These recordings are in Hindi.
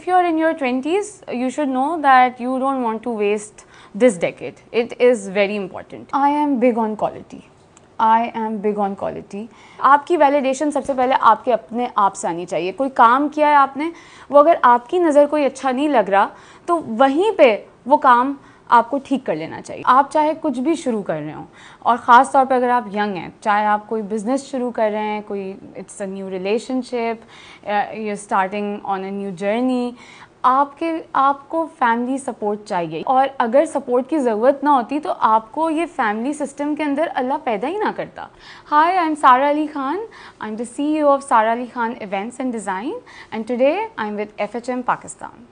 if you're in your 20s, you should know that you don't want to waste this decade. It is very important. I am big on quality. I am big on quality. आपकी वैलिडेशन सबसे पहले आपके अपने आप से आनी चाहिए. कोई काम किया है आपने, वो अगर आपकी नज़र कोई अच्छा नहीं लग रहा तो वहीं पे वो काम आपको ठीक कर लेना चाहिए. आप चाहे कुछ भी शुरू कर रहे हो, और ख़ास तौर पे अगर आप यंग हैं, चाहे आप कोई बिज़नेस शुरू कर रहे हैं, कोई it's a new relationship, you starting on a new journey, आपको फैमिली सपोर्ट चाहिए. और अगर सपोर्ट की ज़रूरत ना होती तो आपको ये फैमिली सिस्टम के अंदर अल्लाह पैदा ही ना करता. हाय, I am Sara Ali Khan. I am the CEO of Sara Ali Khan events and design, and today I am with FHM Pakistan.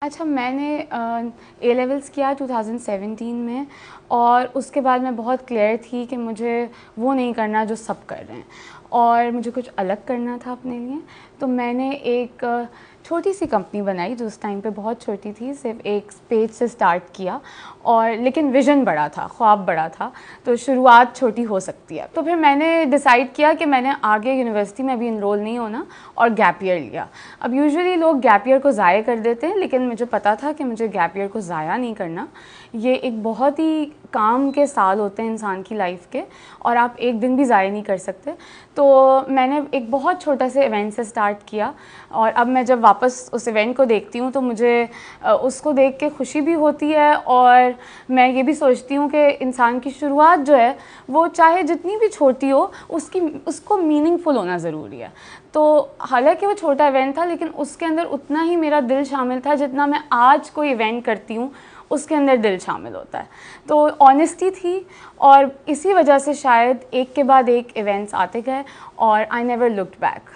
अच्छा, मैंने A लेवल्स किया 2017 में, और उसके बाद मैं बहुत क्लियर थी कि मुझे वो नहीं करना जो सब कर रहे हैं, और मुझे कुछ अलग करना था अपने लिए. तो मैंने एक छोटी सी कंपनी बनाई जो उस टाइम पे बहुत छोटी थी, सिर्फ एक पेज से स्टार्ट किया, और लेकिन विज़न बड़ा था, ख्वाब बड़ा था, तो शुरुआत छोटी हो सकती है. तो फिर मैंने डिसाइड किया कि मैंने आगे यूनिवर्सिटी में अभी इनरोल नहीं होना, और गैप ईयर लिया. अब यूजुअली लोग गैप ईयर को ज़ाया कर देते हैं, लेकिन मुझे पता था कि मुझे गैप ईयर को ज़ाया नहीं करना. ये एक बहुत ही काम के साल होते हैं इंसान की लाइफ के, और आप एक दिन भी ज़ाया नहीं कर सकते. तो मैंने एक बहुत छोटा से इवेंट से स्टार्ट किया, और अब मैं जब वापस उस इवेंट को देखती हूँ तो मुझे उसको देख के खुशी भी होती है, और मैं ये भी सोचती हूँ कि इंसान की शुरुआत जो है वो चाहे जितनी भी छोटी हो, उसको मीनिंगफुल होना ज़रूरी है. तो हालांकि वो छोटा इवेंट था, लेकिन उसके अंदर उतना ही मेरा दिल शामिल था जितना मैं आज कोई इवेंट करती हूँ उसके अंदर दिल शामिल होता है. तो ऑनेस्टी थी, और इसी वजह से शायद एक के बाद एक इवेंट्स आते गए, और आई नेवर लुक्ड बैक.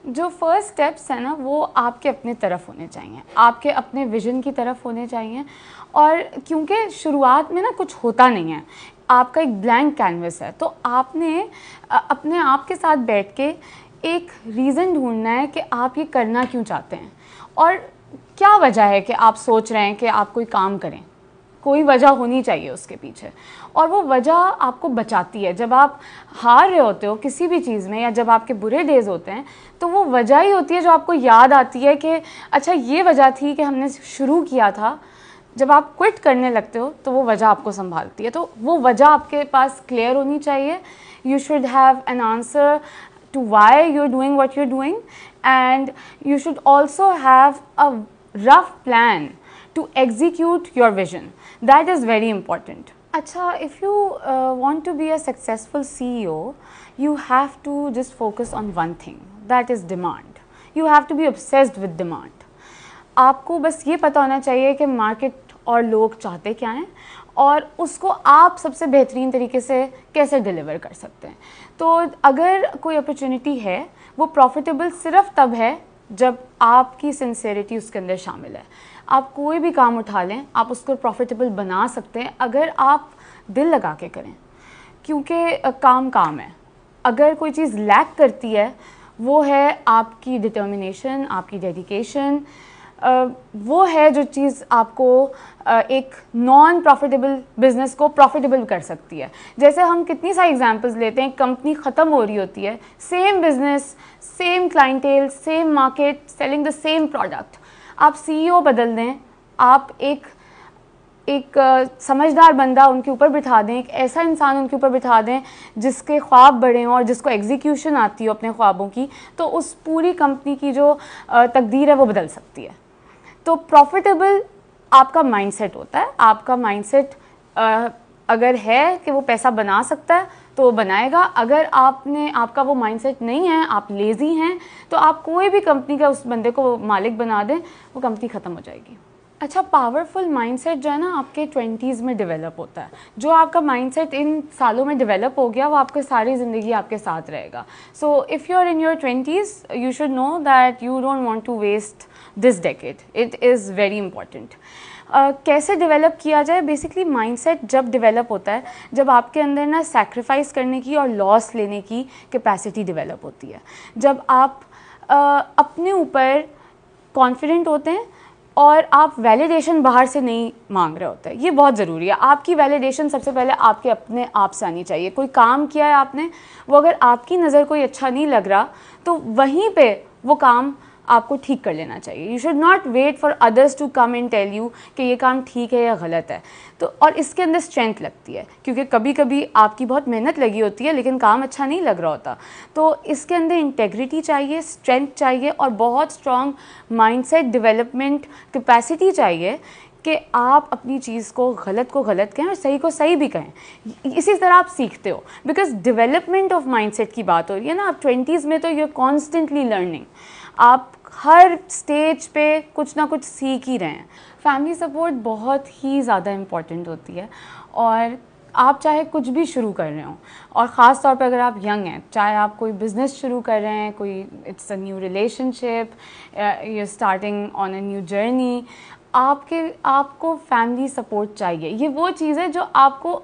जो फर्स्ट स्टेप्स हैं ना, वो आपके अपने तरफ होने चाहिए, आपके अपने विज़न की तरफ होने चाहिए. और क्योंकि शुरुआत में ना कुछ होता नहीं है, आपका एक ब्लैंक कैनवस है, तो आपने अपने आप के साथ बैठ के एक रीज़न ढूंढना है कि आप ये करना क्यों चाहते हैं, और क्या वजह है कि आप सोच रहे हैं कि आप कोई काम करें. कोई वजह होनी चाहिए उसके पीछे, और वो वजह आपको बचाती है. जब आप हार रहे होते हो किसी भी चीज़ में, या जब आपके बुरे डेज़ होते हैं, तो वो वजह ही होती है जो आपको याद आती है कि अच्छा ये वजह थी कि हमने शुरू किया था. जब आप क्विट करने लगते हो तो वो वजह आपको संभालती है. तो वो वजह आपके पास क्लियर होनी चाहिए. You should have an answer to why you're doing what you're doing, and you should also have a rough plan to execute your vision. That is very important. Acha, if you want to be a successful CEO, you have to just focus on one thing, that is demand. You have to be obsessed with demand. आपको बस ये पता होना चाहिए कि मार्केट और लोग चाहते क्या हैं, और उसको आप सबसे बेहतरीन तरीके से कैसे डिलीवर कर सकते हैं. तो अगर कोई अपॉर्चुनिटी है, वो प्रॉफिटेबल सिर्फ तब है जब आपकी सिंसेरिटी उसके अंदर शामिल है. आप कोई भी काम उठा लें, आप उसको प्रॉफिटेबल बना सकते हैं अगर आप दिल लगा के करें, क्योंकि काम है. अगर कोई चीज़ लैक करती है, वो है आपकी डिटर्मिनेशन, आपकी डेडिकेशन. वो है जो चीज़ आपको एक नॉन प्रॉफिटेबल बिजनेस को प्रॉफिटेबल कर सकती है. जैसे हम कितनी सारी एग्जांपल्स लेते हैं, कंपनी ख़त्म हो रही होती है, same business, same clientele, same market, selling the same product. आप CEO बदल दें, आप एक समझदार बंदा उनके ऊपर बिठा दें, एक ऐसा इंसान उनके ऊपर बिठा दें जिसके ख्वाब बड़े हों और जिसको एग्जीक्यूशन आती हो अपने ख्वाबों की, तो उस पूरी कंपनी की जो तकदीर है वो बदल सकती है. तो प्रॉफिटेबल आपका माइंडसेट होता है. आपका माइंडसेट अगर है कि वो पैसा बना सकता है तो वो बनाएगा. अगर आपका वो माइंडसेट नहीं है, आप लेज़ी हैं, तो आप कोई भी कंपनी का उस बंदे को मालिक बना दें, वो कंपनी ख़त्म हो जाएगी. अच्छा, पावरफुल माइंडसेट जो है ना आपके 20s में डेवलप होता है. जो आपका माइंडसेट इन सालों में डेवलप हो गया वो आपके सारी ज़िंदगी आपके साथ रहेगा. So if you are in your 20s, you should know that you don't want to waste this decade. It is very important. कैसे डेवलप किया जाए? बेसिकली माइंडसेट जब डेवलप होता है जब आपके अंदर ना सैक्रिफाइस करने की और लॉस लेने की कैपेसिटी डेवलप होती है. जब आप अपने ऊपर कॉन्फिडेंट होते हैं, और आप वैलिडेशन बाहर से नहीं मांग रहे होते, ये बहुत ज़रूरी है। आपकी वैलिडेशन सबसे पहले आपके अपने आप से आनी चाहिए। कोई काम किया है आपने, वो अगर आपकी नज़र कोई अच्छा नहीं लग रहा तो वहीं पे वो काम आपको ठीक कर लेना चाहिए। You should not wait for others to come and tell you कि ये काम ठीक है या गलत है। तो और इसके अंदर स्ट्रेंथ लगती है, क्योंकि कभी कभी आपकी बहुत मेहनत लगी होती है लेकिन काम अच्छा नहीं लग रहा होता। तो इसके अंदर इंटेग्रिटी चाहिए, स्ट्रेंथ चाहिए और बहुत स्ट्रॉन्ग माइंडसेट डेवलपमेंट कैपेसिटी चाहिए कि आप अपनी चीज़ को गलत कहें और सही को सही भी कहें। इसी तरह आप सीखते हो, बिकॉज डेवलपमेंट ऑफ माइंडसेट की बात हो रही है ना। आप 20s में तो यू आर कॉन्स्टेंटली लर्निंग, आप हर स्टेज पे कुछ ना कुछ सीख ही रहे हैं। फैमिली सपोर्ट बहुत ही ज़्यादा इम्पॉर्टेंट होती है, और आप चाहे कुछ भी शुरू कर रहे हो, और ख़ास तौर पे अगर आप यंग हैं, चाहे आप कोई बिज़नेस शुरू कर रहे हैं, कोई it's a new relationship, you starting on a new journey, आपको फैमिली सपोर्ट चाहिए। ये वो चीज़ है जो आपको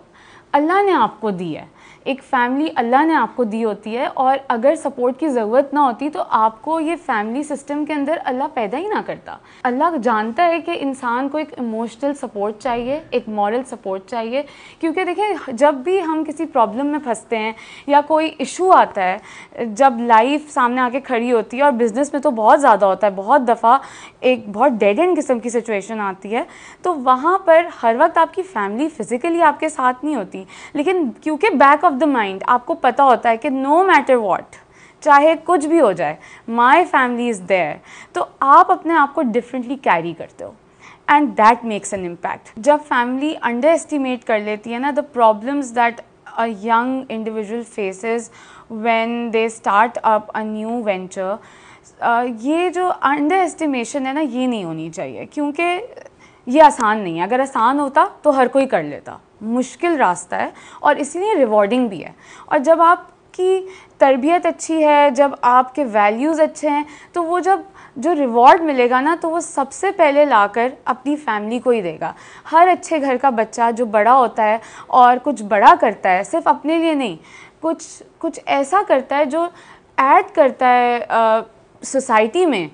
अल्लाह ने आपको दी है। एक फैमिली अल्लाह ने आपको दी होती है, और अगर सपोर्ट की ज़रूरत ना होती तो आपको ये फैमिली सिस्टम के अंदर अल्लाह पैदा ही ना करता। अल्लाह जानता है कि इंसान को एक इमोशनल सपोर्ट चाहिए, एक मॉरल सपोर्ट चाहिए। क्योंकि देखिए, जब भी हम किसी प्रॉब्लम में फंसते हैं या कोई इशू आता है, जब लाइफ सामने आके खड़ी होती है, और बिज़नेस में तो बहुत ज़्यादा होता है, बहुत दफ़ा एक बहुत डेड एंड किस्म की सिचुएशन आती है, तो वहाँ पर हर वक्त आपकी फैमिली फ़िज़िकली आपके साथ नहीं होती, लेकिन क्योंकि बैक ऑफ द माइंड आपको पता होता है कि नो मैटर व्हाट, चाहे कुछ भी हो जाए, माई फैमिली इज़ देयर, तो आप अपने आप को डिफरेंटली कैरी करते हो, and that makes an impact. जब फैमिली अंडर एस्टिमेट कर लेती है ना the problems that a young individual faces when they start up a new venture, ये जो अंडर एस्टिमेशन है ना, ये नहीं होनी चाहिए, क्योंकि ये आसान नहीं है। अगर आसान होता तो हर कोई कर लेता, मुश्किल रास्ता है और इसलिए रिवॉर्डिंग भी है। और जब आपकी तरबियत अच्छी है, जब आपके वैल्यूज़ अच्छे हैं, तो वो जो रिवॉर्ड मिलेगा ना, तो वो सबसे पहले लाकर अपनी फैमिली को ही देगा। हर अच्छे घर का बच्चा जो बड़ा होता है और कुछ बड़ा करता है, सिर्फ अपने लिए नहीं, कुछ ऐसा करता है जो ऐड करता है सोसाइटी में,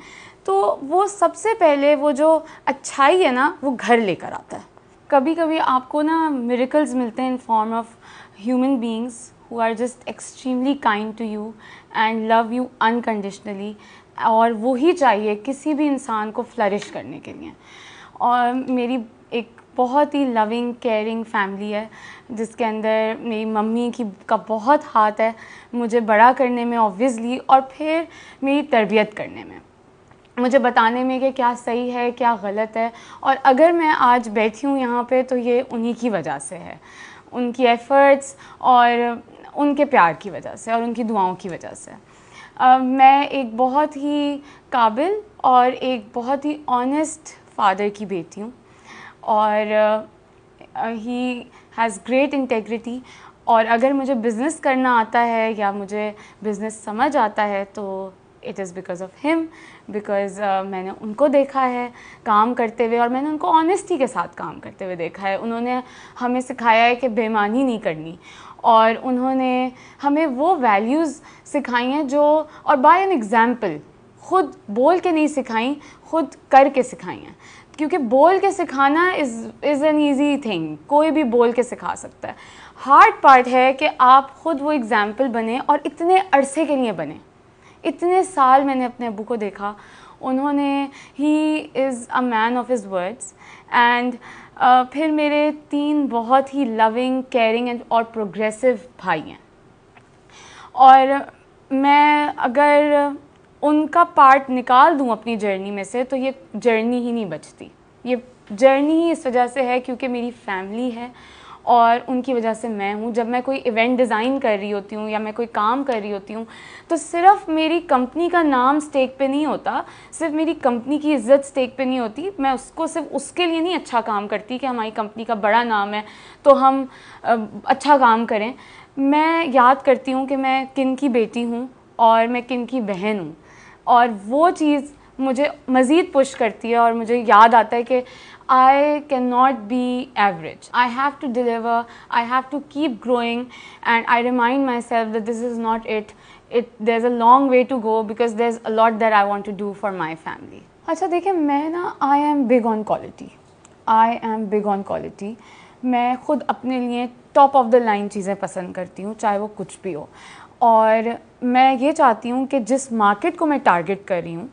तो वो सबसे पहले वो जो अच्छाई है ना, वो घर लेकर आता है। कभी कभी आपको ना मिरेकल्स मिलते हैं in form of human beings who are just extremely kind to you and love you unconditionally, और वो ही चाहिए किसी भी इंसान को फ्लरिश करने के लिए। और मेरी एक बहुत ही लविंग केयरिंग फैमिली है, जिसके अंदर मेरी मम्मी का बहुत हाथ है मुझे बड़ा करने में ऑब्वियसली, और फिर मेरी तरबियत करने में, मुझे बताने में कि क्या सही है क्या गलत है। और अगर मैं आज बैठी हूँ यहाँ पे, तो ये उन्हीं की वजह से है, उनकी एफ़र्ट्स और उनके प्यार की वजह से और उनकी दुआओं की वजह से। मैं एक बहुत ही काबिल और एक बहुत ही ऑनेस्ट फादर की बेटी हूँ, और ही हैज़ ग्रेट इंटेग्रिटी। और अगर मुझे बिज़नेस करना आता है या मुझे बिज़नेस समझ आता है, तो it is because of him, because मैंने उनको देखा है काम करते हुए, और मैंने उनको ऑनेस्टी के साथ काम करते हुए देखा है। उन्होंने हमें सिखाया है कि बेईमानी नहीं करनी, और उन्होंने हमें वो वैल्यूज़ सिखाई हैं जो, और बाय एन एग्ज़ाम्पल, ख़ुद बोल के नहीं सिखाई, ख़ुद करके सिखाई हैं। क्योंकि बोल के सिखाना इज़ एन ईजी थिंग, कोई भी बोल के सिखा सकता है। हार्ड पार्ट है कि आप ख़ुद वो एग्ज़ाम्पल बने, और इतने अरसे के लिए बने। इतने साल मैंने अपने अब्बू को देखा, उन्होंने he is a man of his words. And फिर मेरे 3 बहुत ही लविंग केयरिंग एंड और प्रोग्रेसिव भाई हैं, और मैं अगर उनका पार्ट निकाल दूं अपनी जर्नी में से, तो ये जर्नी ही नहीं बचती। ये जर्नी ही इस वजह से है क्योंकि मेरी फैमिली है, और उनकी वजह से मैं हूँ। जब मैं कोई इवेंट डिज़ाइन कर रही होती हूँ या मैं कोई काम कर रही होती हूँ, तो सिर्फ मेरी कंपनी का नाम स्टेक पे नहीं होता, सिर्फ मेरी कंपनी की इज़्ज़त स्टेक पे नहीं होती। मैं उसको सिर्फ उसके लिए नहीं अच्छा काम करती कि हमारी कंपनी का बड़ा नाम है तो हम अच्छा काम करें। मैं याद करती हूँ कि मैं किन की बेटी हूँ और मैं किन की बहन हूँ, और वो चीज़ मुझे मज़ीद पुश करती है, और मुझे याद आता है कि I cannot be average. I have to deliver, I have to keep growing, and I remind myself that this is not it. There's a long way to go, because there's a lot that I want to do for my family. अच्छा देखिए, मैं ना I am big on quality, I am big on quality. मैं ख़ुद अपने लिए टॉप ऑफ द लाइन चीज़ें पसंद करती हूँ, चाहे वो कुछ भी हो। और मैं ये चाहती हूँ कि जिस मार्केट को मैं टारगेट कर रही हूँ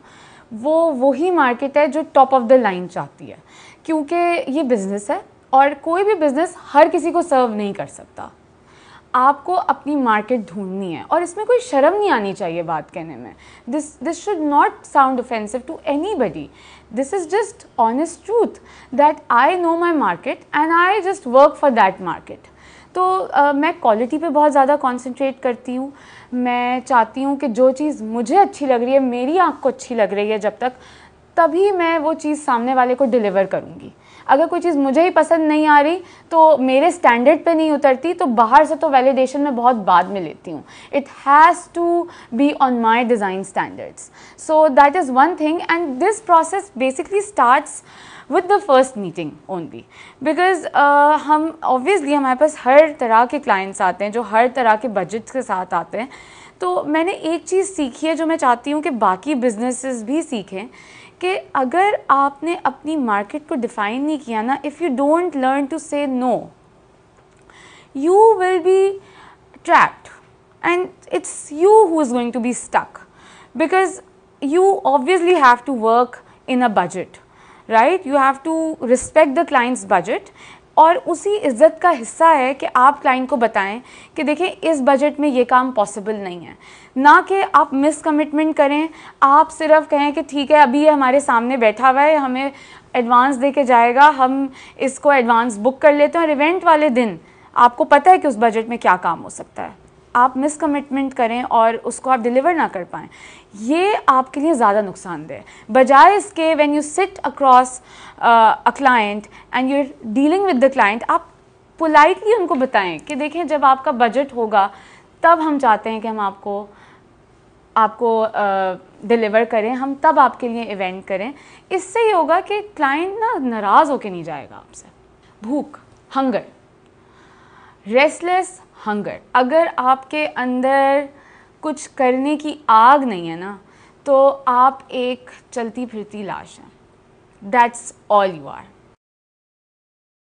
वो वही मार्केट है जो टॉप ऑफ द लाइन चाहती है, क्योंकि ये बिज़नेस है और कोई भी बिज़नेस हर किसी को सर्व नहीं कर सकता। आपको अपनी मार्केट ढूंढनी है और इसमें कोई शर्म नहीं आनी चाहिए बात कहने में। This should not sound offensive to anybody. This is just honest truth that I know my market and I just work for that market. तो मैं क्वालिटी पे बहुत ज़्यादा कॉन्सेंट्रेट करती हूँ। मैं चाहती हूँ कि जो चीज़ मुझे अच्छी लग रही है, मेरी आँख को अच्छी लग रही है जब तक, तभी मैं वो चीज़ सामने वाले को डिलीवर करूँगी। अगर कोई चीज़ मुझे ही पसंद नहीं आ रही, तो मेरे स्टैंडर्ड पे नहीं उतरती, तो बाहर से तो वैलिडेशन मैं बहुत बाद में लेती हूँ। It has to be on my design standards. So that is one thing, and this process basically starts with the first meeting only, because हम obviously हमारे पास हर तरह के clients आते हैं जो हर तरह के budgets के साथ आते हैं। तो मैंने एक चीज़ सीखी है जो मैं चाहती हूँ कि बाकी businesses भी सीखें, कि अगर आपने अपनी market को define नहीं किया ना, if you don't learn to say no, you will be trapped and it's you who is going to be stuck, because you obviously have to work in a budget, right? You have to respect the client's budget, और उसी इज़्ज़त का हिस्सा है कि आप क्लाइंट को बताएं कि देखिए इस बजट में ये काम पॉसिबल नहीं है। ना कि आप मिस कमिटमेंट करें, आप सिर्फ कहें कि ठीक है अभी ये हमारे सामने बैठा हुआ है, हमें एडवांस दे के जाएगा, हम इसको एडवांस बुक कर लेते हैं और इवेंट वाले दिन आपको पता है कि उस बजट में क्या काम हो सकता है। आप मिस कमिटमेंट करें और उसको आप डिलीवर ना कर पाएँ, ये आपके लिए ज़्यादा नुकसानदेह है। बजाय इसके when you sit across a client and you are dealing with the client, आप पोलाइटली उनको बताएं कि देखें जब आपका बजट होगा तब हम चाहते हैं कि हम आपको डिलीवर करें, हम तब आपके लिए इवेंट करें। इससे ये होगा कि क्लाइंट ना नाराज़ होके नहीं जाएगा आपसे। भूख, हंगर, रेस्टलेस हंगर, अगर आपके अंदर कुछ करने की आग नहीं है ना, तो आप एक चलती फिरती लाश हैं। That's all you are.